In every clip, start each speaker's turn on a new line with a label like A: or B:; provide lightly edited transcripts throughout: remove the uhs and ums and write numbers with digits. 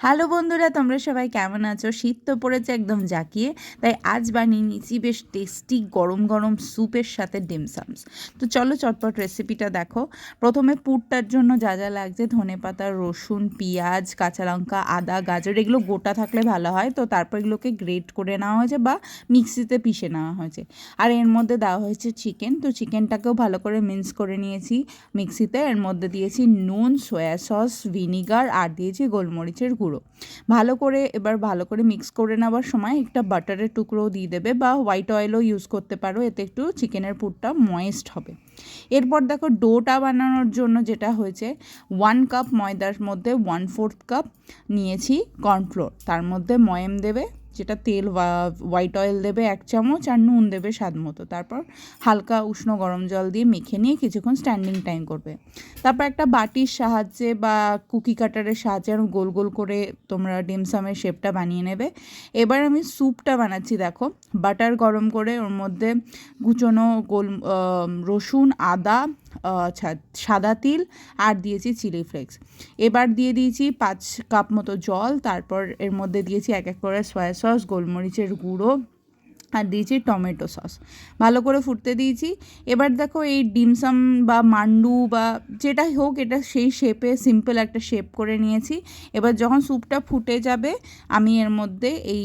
A: Hello বন্ধুরা, তোমরা সবাই কেমন আছো? শীত তো পড়েছে একদম জাঁকিয়ে, তাই আজ বানিয়ে নিয়েছি বেশ টেস্টি গরম গরম স্যুপের সাথে ডিমসামস। তো চলো চটপট রেসিপিটা দেখো। প্রথমে পুরটার জন্য যা যা লাগছে: ধনেপাতা, রসুন, পেঁয়াজ, কাঁচা লঙ্কা, আদা, গাজর, এগুলো গোটা থাকলে ভালো হয়। তো তারপর এগুলোকে গ্রেট করে নেওয়া হয়েছে বা মিক্সিতে পিষে নেওয়া হয়েছে। আর এর মধ্যে দেওয়া হয়েছে চিকেন। তো চিকেনটাকেও ভালো করে মিক্স করে নিয়েছি মিক্সিতে। এর মধ্যে দিয়েছি নুন, সয়া সস, ভিনিগার আর দিয়েছি গোলমরিচের গুঁড়ো। ভালো করে মিক্স করে নেওয়ার সময় একটা বাটারের টুকরোও দিয়ে দেবে বা হোয়াইট অয়েলও ইউজ করতে পারো, এতে একটু চিকেনের পুরটা ময়েস্ট হবে। এরপর দেখো ডোটা বানানোর জন্য যেটা হয়েছে, 1 কাপ ময়দার মধ্যে 1/4 কাপ নিয়েছি কর্নফ্লোর। তার মধ্যে ময়াম দেবে, যেটা তেল বা হোয়াইট অয়েল দেবে 1 চামচ, আর নুন দেবে স্বাদ মতো। তারপর হালকা উষ্ণ গরম জল দিয়ে মেখে নিয়ে কিছুক্ষণ স্ট্যান্ডিং টাইম করবে। তারপর একটা বাটির সাহায্যে বা কুকি কাটারের সাহায্যে গোল গোল করে তোমরা ডিমসামের শেপটা বানিয়ে নেবে। এবার আমি স্যুপটা বানাচ্ছি। দেখো, বাটার গরম করে ওর মধ্যে কুচনো রসুন, আদা, সাদা তিল আর দিয়েছি চিলি ফ্লেক্স। এবার দিয়ে দিয়েছি 5 কাপ মতো জল। তারপর এর মধ্যে দিয়েছি এক এক করে সয়া সস, গোলমরিচের গুঁড়ো আর দিয়েছি টমেটো সস। ভালো করে ফুটতে দিয়েছি। এবার দেখো, এই ডিমসাম বা মান্ডু বা যেটাই হোক, এটা সেই শেপে সিম্পল একটা শেপ করে নিয়েছি। এবার যখন স্যুপটা ফুটে যাবে, আমি এর মধ্যে এই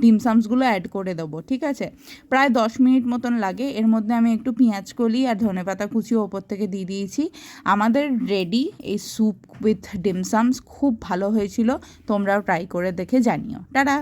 A: ডিমসামসগুলো অ্যাড করে দেবো। ঠিক আছে, প্রায় 10 মিনিট মতন লাগে। এর মধ্যে আমি একটু পেঁয়াজ কলি আর ধনেপাতা কুচিও ওপর থেকে দিয়ে দিয়েছি। আমাদের রেডি এই স্যুপ উইথ ডিমসামস। খুব ভালো হয়েছিল, তোমরাও ট্রাই করে দেখে জানিও। টাটা।